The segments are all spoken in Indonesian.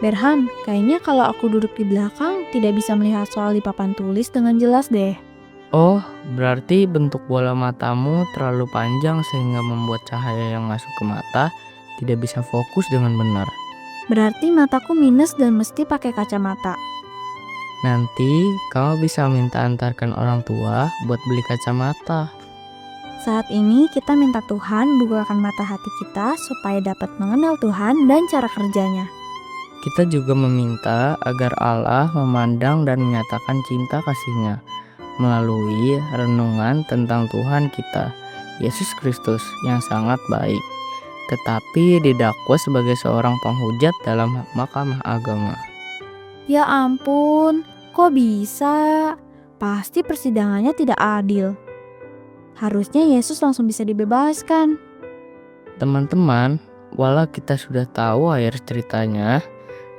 Berham, kayaknya kalau aku duduk di belakang tidak bisa melihat soal di papan tulis dengan jelas deh. Oh, berarti bentuk bola matamu terlalu panjang sehingga membuat cahaya yang masuk ke mata tidak bisa fokus dengan benar. Berarti mataku minus dan mesti pakai kacamata. Nanti kamu bisa minta antarkan orang tua buat beli kacamata. Saat ini kita minta Tuhan bukakan mata hati kita supaya dapat mengenal Tuhan dan cara kerjanya. Kita juga meminta agar Allah memandang dan menyatakan cinta kasih-Nya melalui renungan tentang Tuhan kita, Yesus Kristus yang sangat baik, tetapi didakwa sebagai seorang penghujat dalam mahkamah agama. Ya ampun, kok bisa? Pasti persidangannya tidak adil. Harusnya Yesus langsung bisa dibebaskan. Teman-teman, walau kita sudah tahu akhir ceritanya,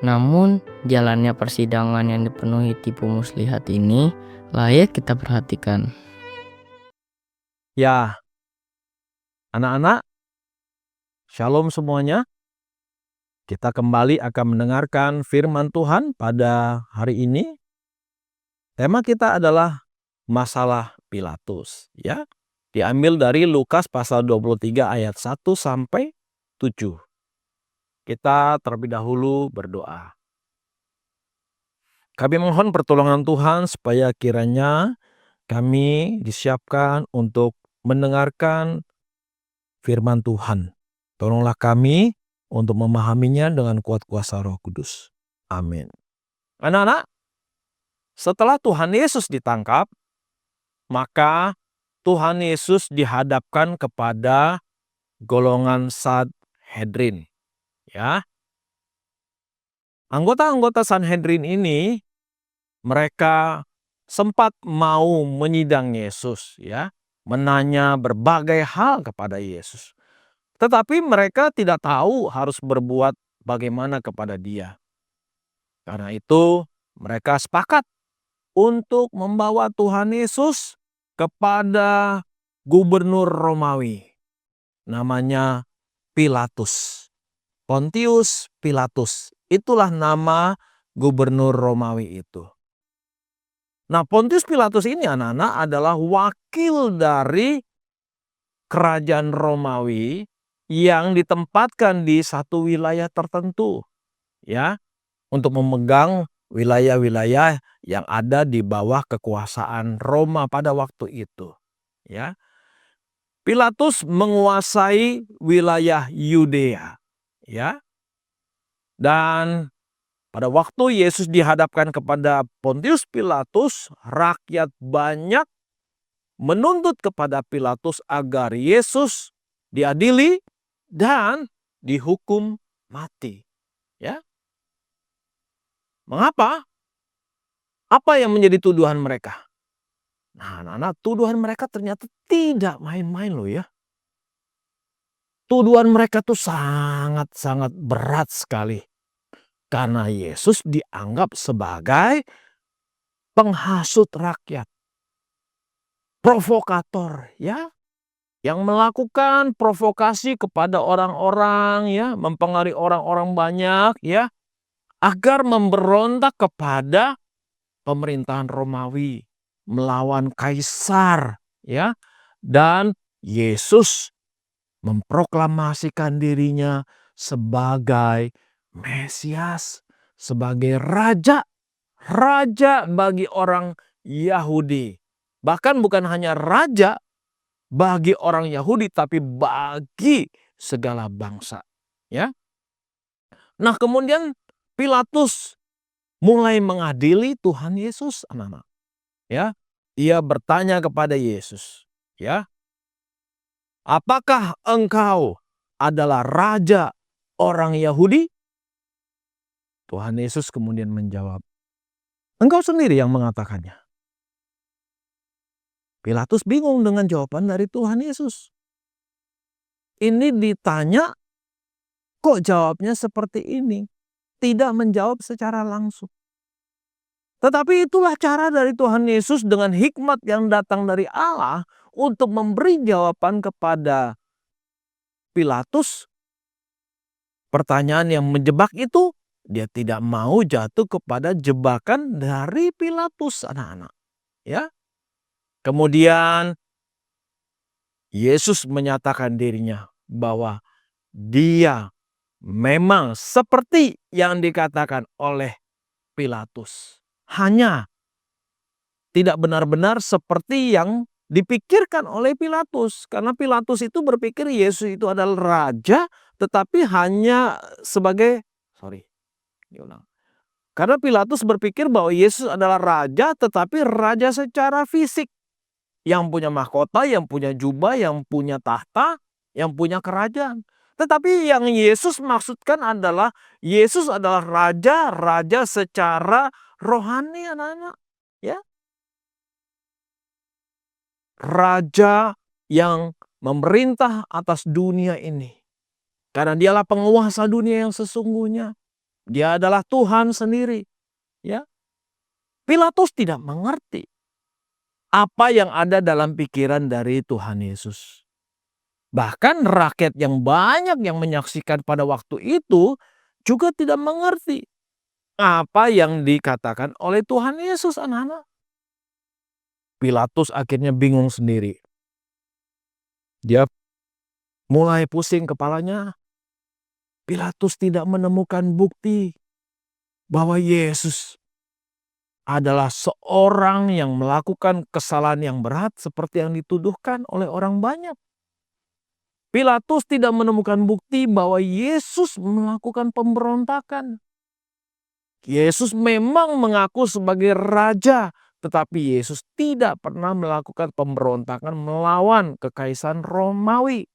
namun jalannya persidangan yang dipenuhi tipu muslihat ini layak kita perhatikan. Ya, anak-anak, shalom semuanya. Kita kembali akan mendengarkan firman Tuhan pada hari ini. Tema kita adalah masalah Pilatus, ya. Diambil dari Lukas pasal 23 ayat 1 sampai 7. Kita terlebih dahulu berdoa. Kami mohon pertolongan Tuhan supaya kiranya kami disiapkan untuk mendengarkan firman Tuhan. Tolonglah kami untuk memahaminya dengan kuat kuasa Roh Kudus. Amin. Anak-anak, setelah Tuhan Yesus ditangkap, maka Tuhan Yesus dihadapkan kepada golongan Sanhedrin. Ya. Anggota-anggota Sanhedrin ini mereka sempat mau menyidang Yesus, ya, menanya berbagai hal kepada Yesus. Tetapi mereka tidak tahu harus berbuat bagaimana kepada Dia. Karena itu mereka sepakat untuk membawa Tuhan Yesus kepada gubernur Romawi. Namanya Pilatus. Pontius Pilatus. Itulah nama gubernur Romawi itu. Nah, Pontius Pilatus ini anak-anak adalah wakil dari kerajaan Romawi yang ditempatkan di satu wilayah tertentu, ya, untuk memegang wilayah-wilayah yang ada di bawah kekuasaan Roma pada waktu itu, ya. Pilatus menguasai wilayah Yudea, ya. Dan pada waktu Yesus dihadapkan kepada Pontius Pilatus, rakyat banyak menuntut kepada Pilatus agar Yesus diadili dan dihukum mati. Ya. Mengapa? Apa yang menjadi tuduhan mereka? Nah, anak-anak, tuduhan mereka ternyata tidak main-main loh ya. Tuduhan mereka tuh sangat-sangat berat sekali. Karena Yesus dianggap sebagai penghasut rakyat. Provokator, ya. Yang melakukan provokasi kepada orang-orang, ya, mempengaruhi orang-orang banyak, ya, agar memberontak kepada pemerintahan Romawi, melawan kaisar, ya. Dan Yesus memproklamasikan dirinya sebagai Mesias, sebagai raja bagi orang Yahudi. Bahkan bukan hanya raja bagi orang Yahudi, tapi bagi segala bangsa. Ya. Nah, kemudian Pilatus mulai mengadili Tuhan Yesus, anak-anak. Ya, ia bertanya kepada Yesus, ya, apakah engkau adalah raja orang Yahudi? Tuhan Yesus kemudian menjawab, engkau sendiri yang mengatakannya. Pilatus bingung dengan jawaban dari Tuhan Yesus. Ini ditanya, kok jawabnya seperti ini? Tidak menjawab secara langsung. Tetapi itulah cara dari Tuhan Yesus dengan hikmat yang datang dari Allah untuk memberi jawaban kepada Pilatus. Pertanyaan yang menjebak itu Dia tidak mau jatuh kepada jebakan dari Pilatus, anak-anak. Ya. Kemudian Yesus menyatakan dirinya bahwa dia memang seperti yang dikatakan oleh Pilatus. Hanya tidak benar-benar seperti yang dipikirkan oleh Pilatus. Karena Pilatus itu berpikir Yesus itu adalah raja, tetapi hanya sebagai, diulang. Karena Pilatus berpikir bahwa Yesus adalah raja, tetapi raja secara fisik. Yang punya mahkota, yang punya jubah, yang punya tahta, yang punya kerajaan. Tetapi yang Yesus maksudkan adalah Yesus adalah raja secara rohani, anak-anak. Ya. Raja yang memerintah atas dunia ini. Karena dialah penguasa dunia yang sesungguhnya. Dia adalah Tuhan sendiri. Ya. Pilatus tidak mengerti apa yang ada dalam pikiran dari Tuhan Yesus. Bahkan rakyat yang banyak yang menyaksikan pada waktu itu juga tidak mengerti apa yang dikatakan oleh Tuhan Yesus, anak-anak. Pilatus akhirnya bingung sendiri. Dia mulai pusing kepalanya. Pilatus tidak menemukan bukti bahwa Yesus adalah seorang yang melakukan kesalahan yang berat seperti yang dituduhkan oleh orang banyak. Pilatus tidak menemukan bukti bahwa Yesus melakukan pemberontakan. Yesus memang mengaku sebagai raja, tetapi Yesus tidak pernah melakukan pemberontakan melawan kekaisaran Romawi.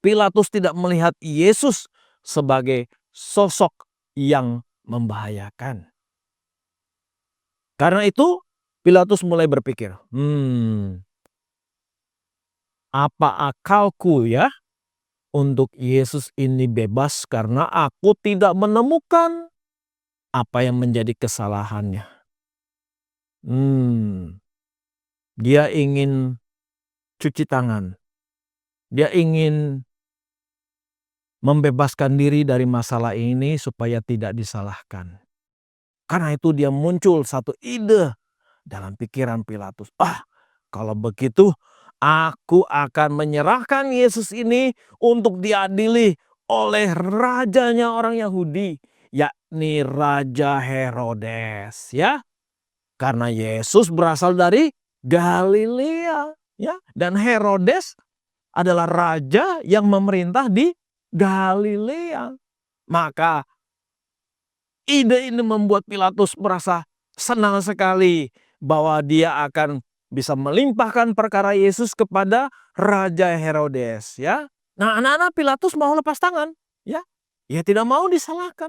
Pilatus tidak melihat Yesus sebagai sosok yang membahayakan. Karena itu Pilatus mulai berpikir, apa akalku ya untuk Yesus ini bebas karena aku tidak menemukan apa yang menjadi kesalahannya. Dia ingin cuci tangan. Dia ingin membebaskan diri dari masalah ini supaya tidak disalahkan. Karena itu dia muncul satu ide dalam pikiran Pilatus. Kalau begitu aku akan menyerahkan Yesus ini untuk diadili oleh rajanya orang Yahudi, yakni Raja Herodes, ya. Karena Yesus berasal dari Galilea, ya. Dan Herodes adalah raja yang memerintah di Galilea. Maka ide ini membuat Pilatus merasa senang sekali bahwa dia akan bisa melimpahkan perkara Yesus kepada Raja Herodes, ya. Nah, anak-anak, Pilatus mau lepas tangan, ya. Ia tidak mau disalahkan.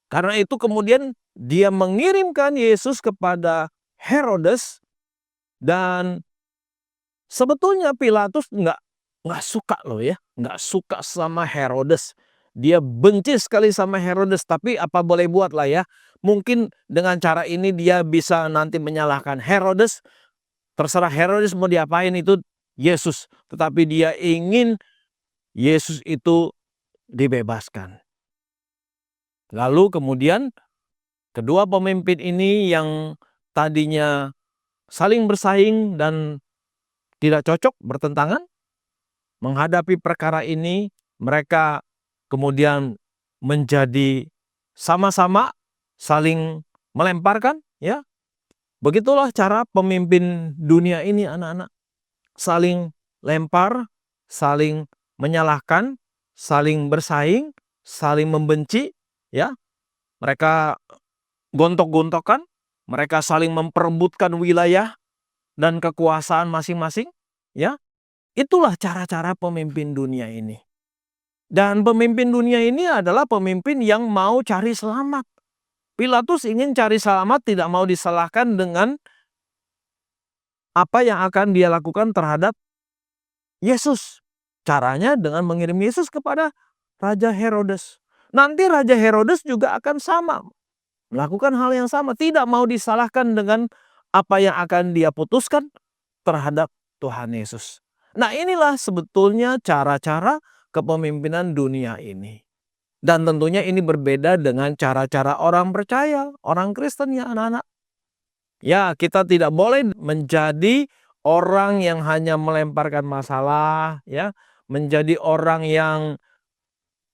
Karena itu kemudian dia mengirimkan Yesus kepada Herodes, dan sebetulnya Pilatus nggak suka loh ya, nggak suka sama Herodes. Dia benci sekali sama Herodes, tapi apa boleh buat lah ya. Mungkin dengan cara ini dia bisa nanti menyalahkan Herodes. Terserah Herodes mau diapain, itu Yesus. Tetapi dia ingin Yesus itu dibebaskan. Lalu kemudian kedua pemimpin ini yang tadinya saling bersaing dan tidak cocok, bertentangan, menghadapi perkara ini mereka kemudian menjadi sama-sama saling melemparkan, ya. Begitulah cara pemimpin dunia ini, anak-anak. Saling lempar, saling menyalahkan, saling bersaing, saling membenci, ya. Mereka gontok-gontokan, mereka saling memperebutkan wilayah dan kekuasaan masing-masing, ya. Itulah cara-cara pemimpin dunia ini. Dan pemimpin dunia ini adalah pemimpin yang mau cari selamat. Pilatus ingin cari selamat, tidak mau disalahkan dengan apa yang akan dia lakukan terhadap Yesus. Caranya dengan mengirim Yesus kepada Raja Herodes. Nanti Raja Herodes juga akan sama, melakukan hal yang sama, tidak mau disalahkan dengan apa yang akan dia putuskan terhadap Tuhan Yesus. Nah, inilah sebetulnya cara-cara kepemimpinan dunia ini. Dan tentunya ini berbeda dengan cara-cara orang percaya, orang Kristen ya anak-anak. Ya, kita tidak boleh menjadi orang yang hanya melemparkan masalah, ya, menjadi orang yang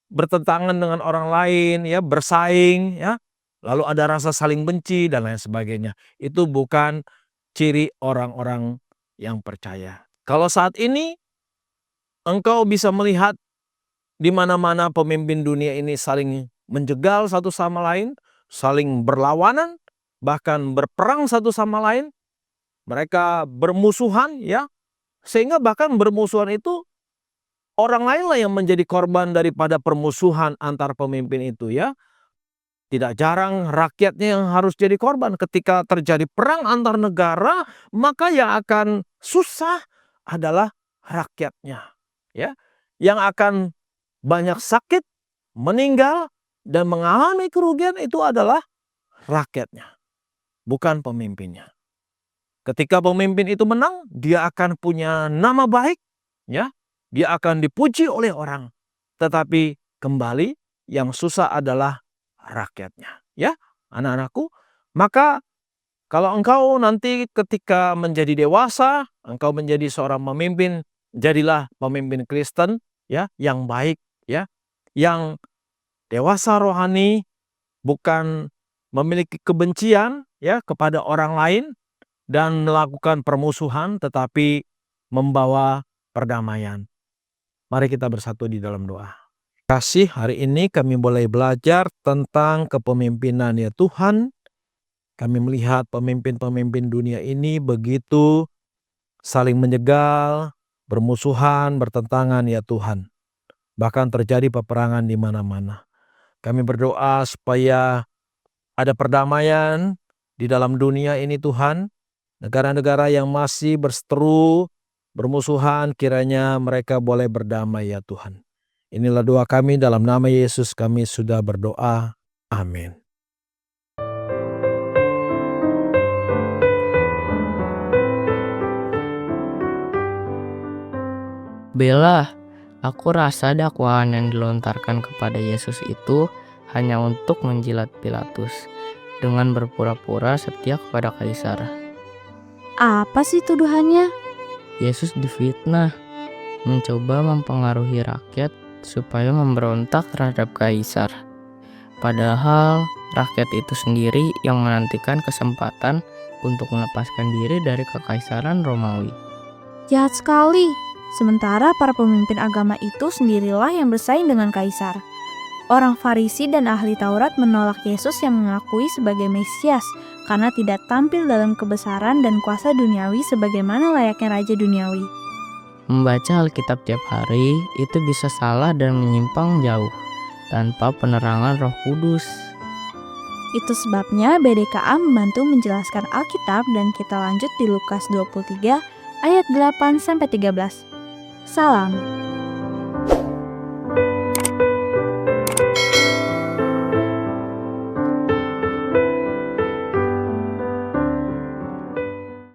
bertentangan dengan orang lain, ya, bersaing, ya, lalu ada rasa saling benci dan lain sebagainya. Itu bukan ciri orang-orang yang percaya. Kalau saat ini engkau bisa melihat di mana-mana pemimpin dunia ini saling menjegal satu sama lain, saling berlawanan, bahkan berperang satu sama lain. Mereka bermusuhan, ya, sehingga bahkan bermusuhan itu orang lainlah yang menjadi korban daripada permusuhan antar pemimpin itu, ya. Tidak jarang rakyatnya yang harus jadi korban. Ketika terjadi perang antar negara, maka yang akan susah adalah rakyatnya, ya. Yang akan banyak sakit, meninggal, dan mengalami kerugian itu adalah rakyatnya, bukan pemimpinnya. Ketika pemimpin itu menang, dia akan punya nama baik, ya. Dia akan dipuji oleh orang. Tetapi kembali yang susah adalah rakyatnya, ya, anak-anakku. Maka kalau engkau nanti ketika menjadi dewasa, engkau menjadi seorang pemimpin, jadilah pemimpin Kristen, ya, yang baik, ya, yang dewasa rohani, bukan memiliki kebencian, ya, kepada orang lain dan melakukan permusuhan, tetapi membawa perdamaian. Mari kita bersatu di dalam doa. Kasih, hari ini kami boleh belajar tentang kepemimpinan ya Tuhan. Kami melihat pemimpin-pemimpin dunia ini begitu saling menjegal, bermusuhan, bertentangan ya Tuhan. Bahkan terjadi peperangan di mana-mana. Kami berdoa supaya ada perdamaian di dalam dunia ini Tuhan. Negara-negara yang masih berseteru, bermusuhan, kiranya mereka boleh berdamai ya Tuhan. Inilah doa kami, dalam nama Yesus kami sudah berdoa. Amin. Bella, aku rasa dakwaan yang dilontarkan kepada Yesus itu hanya untuk menjilat Pilatus dengan berpura-pura setia kepada kaisar. Apa sih tuduhannya? Yesus difitnah, mencoba mempengaruhi rakyat supaya memberontak terhadap kaisar. Padahal rakyat itu sendiri yang menantikan kesempatan untuk melepaskan diri dari kekaisaran Romawi. Jahat sekali. Sementara para pemimpin agama itu sendirilah yang bersaing dengan kaisar. Orang Farisi dan ahli Taurat menolak Yesus yang mengakui sebagai Mesias karena tidak tampil dalam kebesaran dan kuasa duniawi sebagaimana layaknya raja duniawi. Membaca Alkitab tiap hari itu bisa salah dan menyimpang jauh tanpa penerangan Roh Kudus. Itu sebabnya BDKA membantu menjelaskan Alkitab dan kita lanjut di Lukas 23 ayat 8-13. Salam.